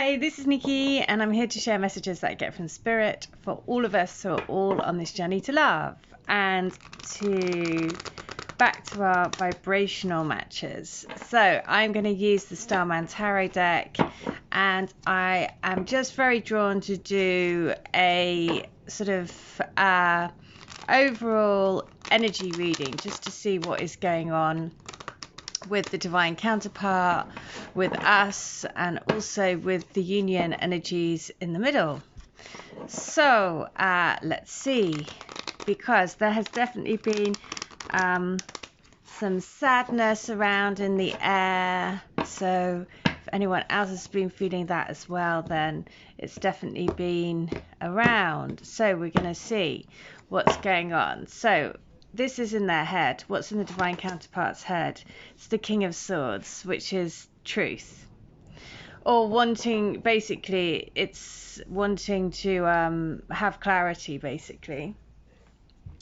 Hi, this is Nikki, and I'm here to share messages that I get from Spirit for all of us who are all on this journey to love and to back to our vibrational matches. So I'm going to use the Starman Tarot deck, and I am just very drawn to do a sort of overall energy reading just to see what is going on with the divine counterpart, with us, and also with the union energies in the middle. So let's see, because there has definitely been some sadness around in the air. So if anyone else has been feeling that as well, then it's definitely been around. So we're going to see what's going on. So this is in their head. What's in the divine counterpart's head? It's the King of Swords, which is truth. Or wanting, basically, it's wanting to have clarity, basically.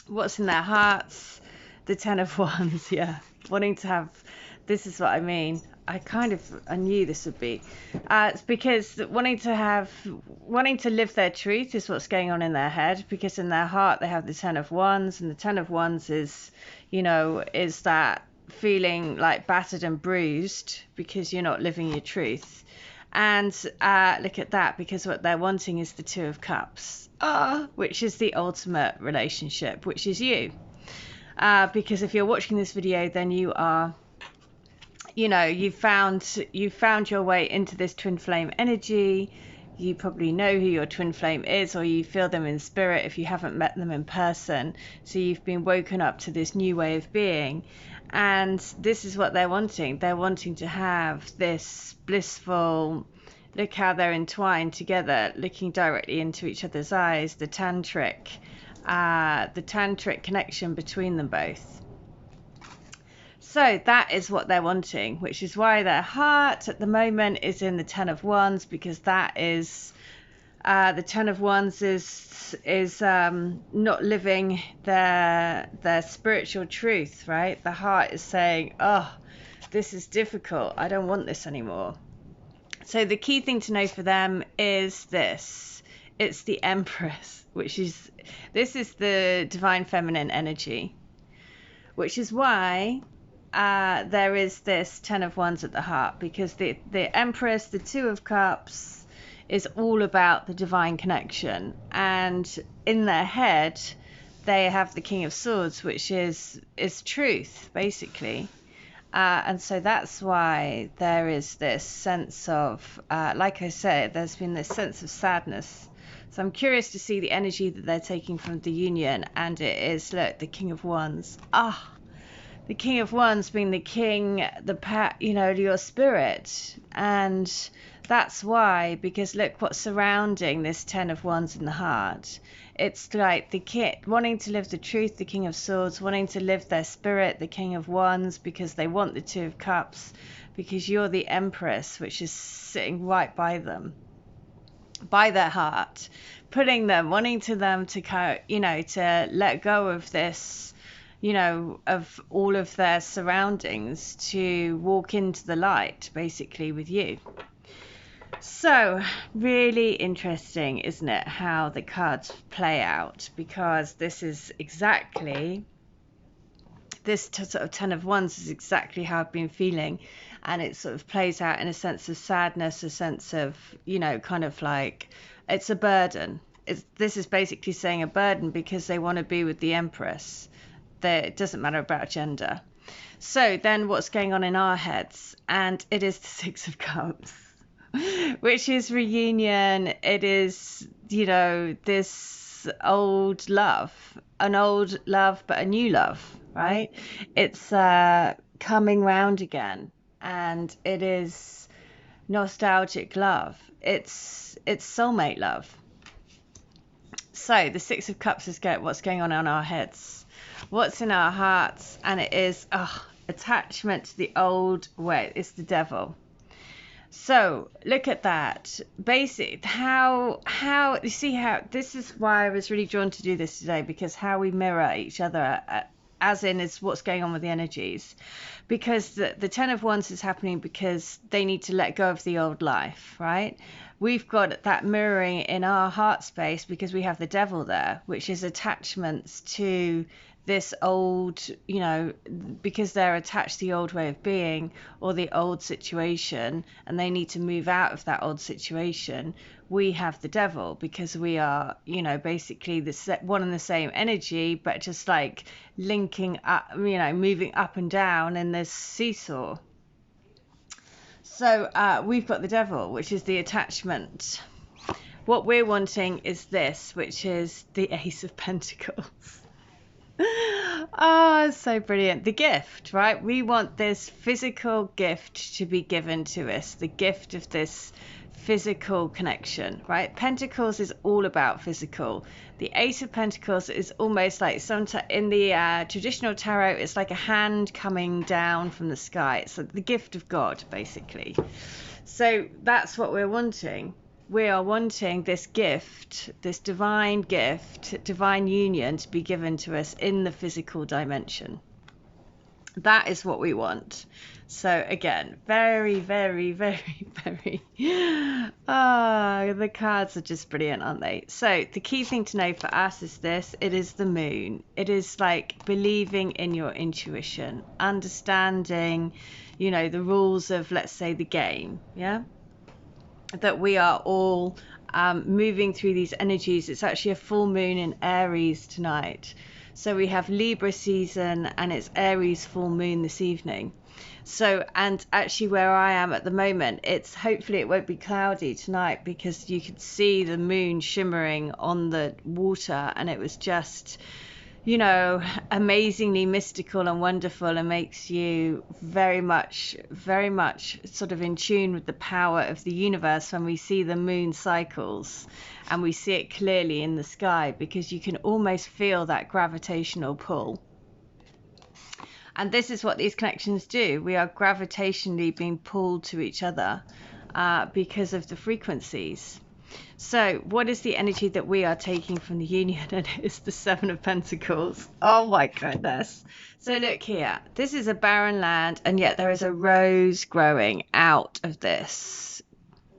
What's in their hearts? The Ten of Wands, yeah. Wanting to have, this is what I mean. I knew this would be. It's because wanting to live their truth is what's going on in their head, because in their heart they have the Ten of Wands, and the Ten of Wands is, is that feeling like battered and bruised because you're not living your truth. And look at that, because what they're wanting is the Two of Cups, which is the ultimate relationship, which is you. Because if you're watching this video, then you are, you've found your way into this twin flame energy. You probably know who your twin flame is, or you feel them in spirit if you haven't met them in person. So you've been woken up to this new way of being, and this is what they're wanting. They're wanting to have this blissful, look how they're entwined together, looking directly into each other's eyes, the tantric connection between them both. So that is what they're wanting, which is why their heart at the moment is in the Ten of Wands, because that is the Ten of Wands is not living their spiritual truth, right? The heart is saying, oh, this is difficult, I don't want this anymore. So the key thing to know for them is this: it's the Empress, this is the divine feminine energy, which is why there is this Ten of Wands at the heart, because the Empress, the Two of Cups, is all about the divine connection, and in their head they have the King of Swords, which is truth, basically. And so that's why there is this sense of, like I said, there's been this sense of sadness. So I'm curious to see the energy that they're taking from the union, and it is, look, the King of Wands. The King of Wands being the king, your spirit. And that's why, because look what's surrounding this Ten of Wands in the heart. It's like the king wanting to live the truth, the King of Swords, wanting to live their spirit, the King of Wands, because they want the Two of Cups, because you're the Empress, which is sitting right by them, by their heart, wanting them to let go of this, of all of their surroundings, to walk into the light, basically, with you. So really interesting, isn't it, how the cards play out, because this is exactly, this sort of Ten of Wands is exactly how I've been feeling, and it sort of plays out in a sense of sadness, a sense of, kind of like, it's a burden. This is basically saying a burden, because they want to be with the Empress. It doesn't matter about gender. So then what's going on in our heads? And it is the Six of Cups, which is reunion. It is, this old love, an old love, but a new love, right? It's coming round again, and it is nostalgic love. It's soulmate love. So the Six of Cups is what's going on our heads, what's in our hearts, and it is attachment to the old way. It's the devil. So look at that. Basic, how you see how this is why I was really drawn to do this today, because how we mirror each other as in is what's going on with the energies, because the Ten of Wands is happening because they need to let go of the old life, right? We've got that mirroring in our heart space because we have the devil there, which is attachments to this old, you know, because they're attached to the old way of being or the old situation, and they need to move out of that old situation. We have the devil because we are, you know, basically the one and the same energy, but just like linking up, you know, moving up and down in this seesaw. So we've got the devil, which is the attachment. What we're wanting is this, which is the Ace of Pentacles. Oh, so brilliant. The gift, right? We want this physical gift to be given to us, the gift of this physical connection, right? Pentacles is all about physical. The Ace of Pentacles is almost like in the traditional tarot, it's like a hand coming down from the sky. It's like the gift of God, basically. So that's what we're wanting. We are wanting this gift, this divine gift, divine union to be given to us in the physical dimension. That is what we want. So again, very, very, very, very, the cards are just brilliant, aren't they? So the key thing to know for us is this: it is the moon. It is like believing in your intuition, understanding, you know, the rules of, let's say, the game, yeah? That we are all moving through these energies. It's actually a full moon in Aries tonight. So we have Libra season and it's Aries full moon this evening. So, and actually where I am at the moment, hopefully it won't be cloudy tonight because you could see the moon shimmering on the water, and it was just, you know, amazingly mystical and wonderful, and makes you very much sort of in tune with the power of the universe when we see the moon cycles and we see it clearly in the sky, because you can almost feel that gravitational pull. And this is what these connections do. We are gravitationally being pulled to each other because of the frequencies. So what is the energy that we are taking from the union? And it's the Seven of Pentacles. Oh my goodness. So look here, this is a barren land, and yet there is a rose growing out of this,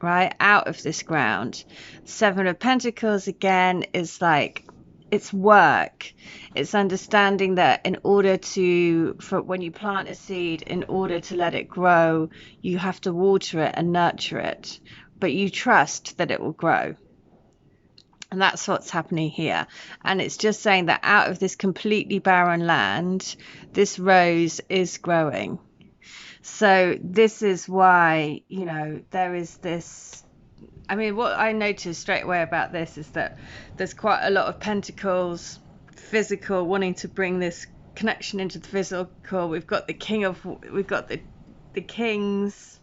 right? Out of this ground. Seven of Pentacles again is like, it's work. It's understanding that in order when you plant a seed, in order to let it grow, you have to water it and nurture it, but you trust that it will grow. And that's what's happening here. And it's just saying that out of this completely barren land, this rose is growing. So this is why, you know, there is this, I mean, what I noticed straight away about this is that there's quite a lot of pentacles, physical, wanting to bring this connection into the physical. We've got the we've got the kings,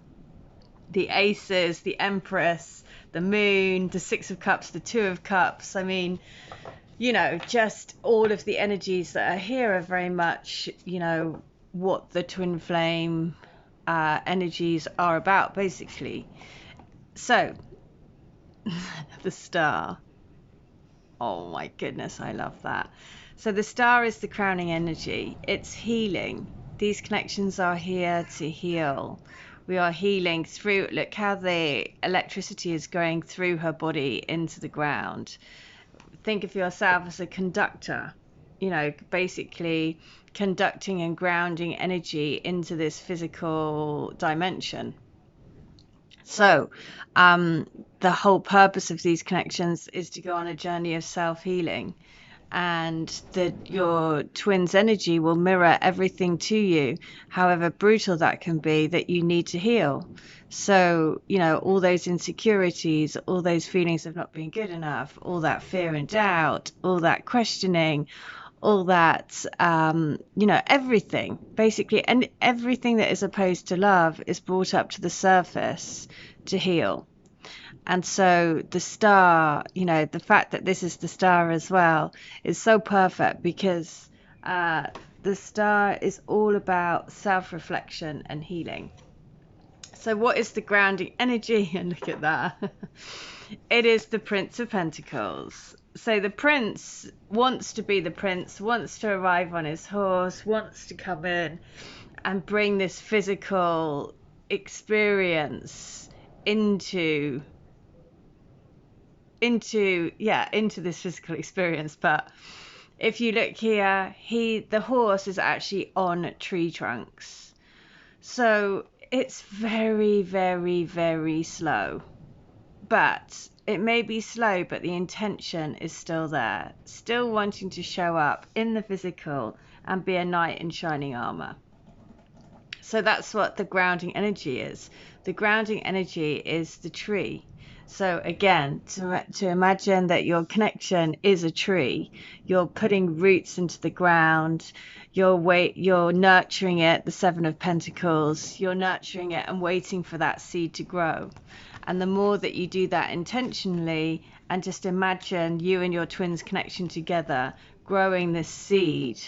the aces, the empress, the moon, the Six of Cups, the Two of Cups. I mean, you know, just all of the energies that are here are very much, you know, what the twin flame energies are about, basically. So the star, oh my goodness, I love that. So the star is the crowning energy. It's healing. These connections are here to heal. We are healing through, look how the electricity is going through her body into the ground. Think of yourself as a conductor, you know, basically conducting and grounding energy into this physical dimension. So the whole purpose of these connections is to go on a journey of self-healing, and your twin's energy will mirror everything to you, however brutal that can be, that you need to heal. So, you know, all those insecurities, all those feelings of not being good enough, all that fear and doubt, all that questioning, all that, you know, everything, basically, and everything that is opposed to love is brought up to the surface to heal. And so the star, you know, the fact that this is the star as well is so perfect, because the star is all about self-reflection and healing. So what is the grounding energy? And look at that. It is the Prince of Pentacles. So the prince wants to be the prince, wants to arrive on his horse, wants to come in and bring this physical experience into this physical experience. But if you look here, the horse is actually on tree trunks. So it's very, very, very slow. But it may be slow, but the intention is still there. Still wanting to show up in the physical and be a knight in shining armor. So that's what the grounding energy is. The grounding energy is the tree. So again, to imagine that your connection is a tree, you're putting roots into the ground, you're nurturing it, the Seven of Pentacles, you're nurturing it and waiting for that seed to grow. And the more that you do that intentionally, and just imagine you and your twin's connection together, growing this seed,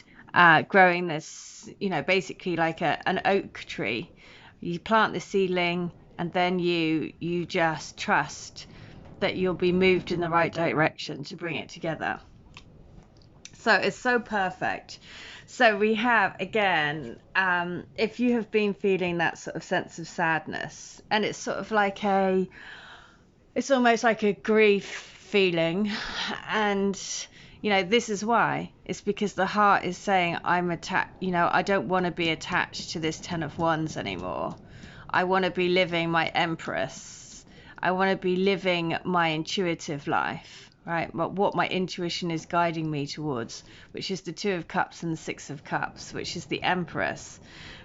growing this, basically like an oak tree. You plant the seedling, and then you just trust that you'll be moved in the right direction to bring it together. So it's so perfect. So we have, again, if you have been feeling that sort of sense of sadness, and it's sort of like it's almost like a grief feeling, and this is why. It's because the heart is saying, I'm attached, I don't want to be attached to this 10 of Wands anymore. I want to be living my Empress. I want to be living my intuitive life, right? What my intuition is guiding me towards, which is the 2 of Cups and the 6 of Cups, which is the Empress,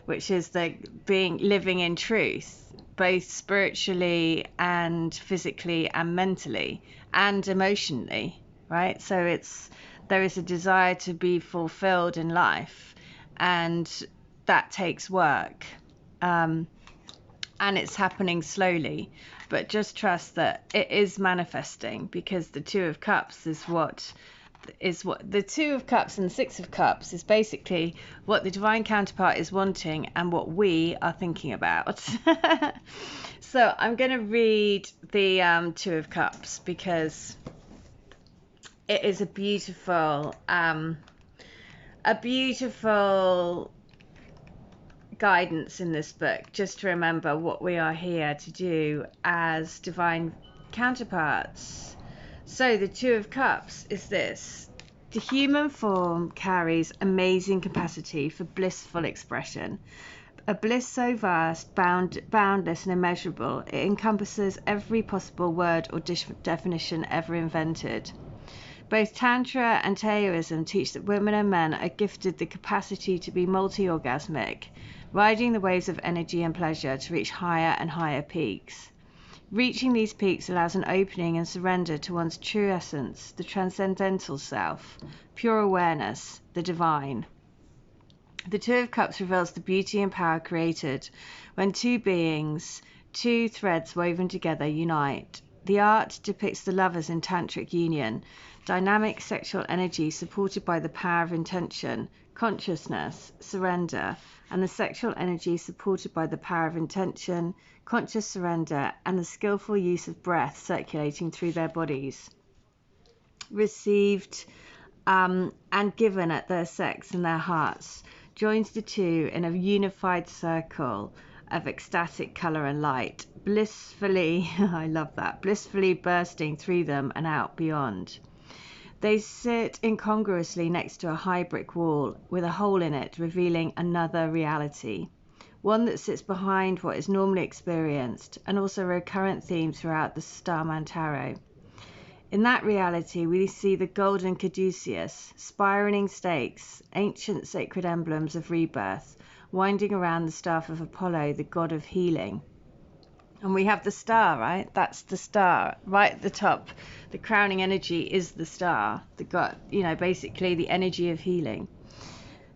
which is the living in truth, both spiritually and physically and mentally and emotionally, right? So there is a desire to be fulfilled in life, and that takes work. And it's happening slowly, but just trust that it is manifesting, because the 2 of Cups is what the 2 of Cups and the 6 of Cups is basically what the divine counterpart is wanting and what we are thinking about. So I'm going to read the 2 of Cups, because it is a beautiful guidance in this book, just to remember what we are here to do as divine counterparts. So the 2 of Cups is this: the human form carries amazing capacity for blissful expression, a bliss so vast, boundless and immeasurable, it encompasses every possible word or definition ever invented. Both Tantra and Taoism teach that women and men are gifted the capacity to be multi-orgasmic, riding the waves of energy and pleasure to reach higher and higher peaks. Reaching these peaks allows an opening and surrender to one's true essence, the transcendental self, pure awareness, the divine. The 2 of Cups reveals the beauty and power created when two beings, two threads woven together, unite. The art depicts the lovers in tantric union, dynamic sexual energy supported by the power of intention, consciousness, surrender, and the sexual energy supported by the power of intention, conscious surrender, and the skillful use of breath circulating through their bodies. Received and given at their sex and their hearts, joins the two in a unified circle of ecstatic color and light, blissfully, I love that, blissfully bursting through them and out beyond. They sit incongruously next to a high brick wall with a hole in it, revealing another reality, one that sits behind what is normally experienced, and also a recurrent theme throughout the Starman Tarot. In that reality, we see the golden caduceus, spiraling stakes, ancient sacred emblems of rebirth, winding around the staff of Apollo, the god of healing. And we have the star, right? That's the star right at the top. The crowning energy is the star, the god, basically the energy of healing.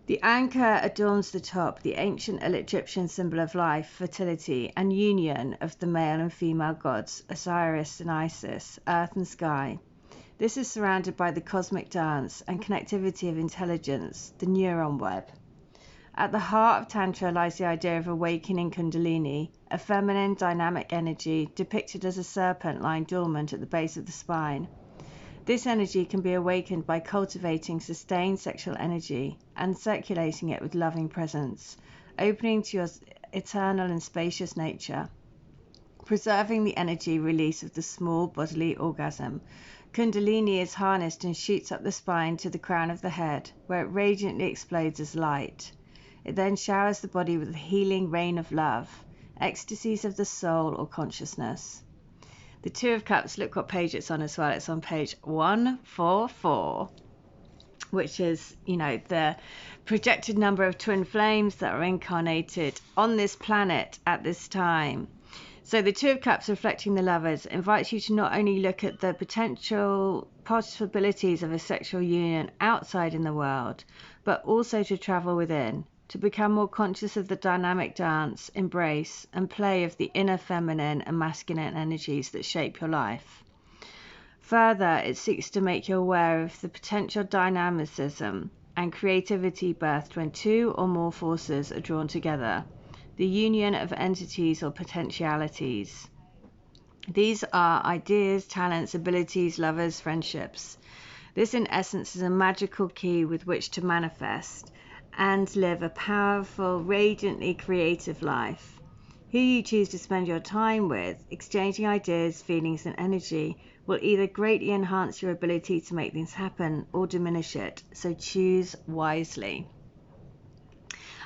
The anchor adorns the top, the ancient Egyptian symbol of life, fertility, and union of the male and female gods, Osiris and Isis, earth and sky. This is surrounded by the cosmic dance and connectivity of intelligence, the neuron web. At the heart of Tantra lies the idea of awakening Kundalini, a feminine dynamic energy depicted as a serpent lying dormant at the base of the spine. This energy can be awakened by cultivating sustained sexual energy and circulating it with loving presence, opening to your eternal and spacious nature, preserving the energy release of the small bodily orgasm. Kundalini is harnessed and shoots up the spine to the crown of the head, where it radiantly explodes as light. It then showers the body with a healing rain of love, ecstasies of the soul or consciousness. The Two of Cups, look what page it's on as well. It's on page 144, which is, you know, the projected number of twin flames that are incarnated on this planet at this time. So the Two of Cups, reflecting the Lovers, invites you to not only look at the potential possibilities of a sexual union outside in the world, but also to travel within, to become more conscious of the dynamic dance, embrace, and play of the inner feminine and masculine energies that shape your life. Further, it seeks to make you aware of the potential dynamicism and creativity birthed when two or more forces are drawn together, the union of entities or potentialities. These are ideas, talents, abilities, lovers, friendships. This, in essence, is a magical key with which to manifest and live a powerful, radiantly creative life. Who you choose to spend your time with, exchanging ideas, feelings, and energy, will either greatly enhance your ability to make things happen or diminish it, so choose wisely.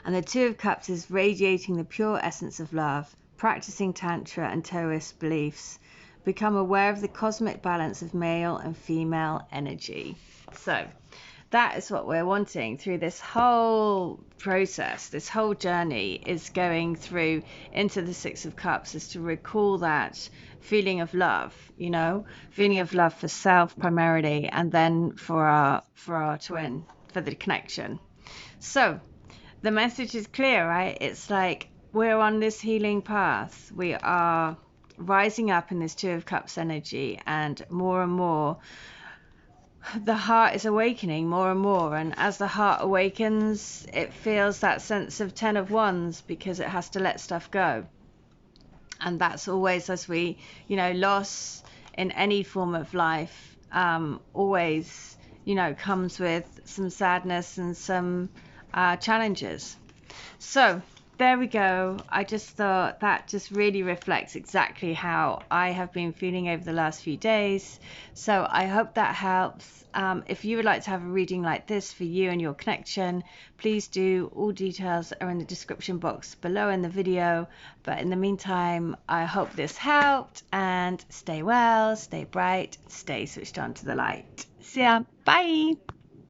And the Two of Cups is radiating the pure essence of love, practicing Tantra and Taoist beliefs. Become aware of the cosmic balance of male and female energy. So that is what we're wanting through this whole process. This whole journey is going through into the Six of Cups, is to recall that feeling of love, you know, feeling of love for self primarily, and then for our twin, for the connection. So the message is clear, right? It's like we're on this healing path. We are rising up in this Two of Cups energy, and more the heart is awakening more and more. And as the heart awakens, it feels that sense of 10 of Wands, because it has to let stuff go. And that's always, as we, you know, loss in any form of life always, you know, comes with some sadness and some challenges. So there we go. I just thought that just really reflects exactly how I have been feeling over the last few days. So I hope that helps. If you would like to have a reading like this for you and your connection, please do. All details are in the description box below in the video. But in the meantime, I hope this helped, and stay well, stay bright, stay switched on to the light. See ya. Bye.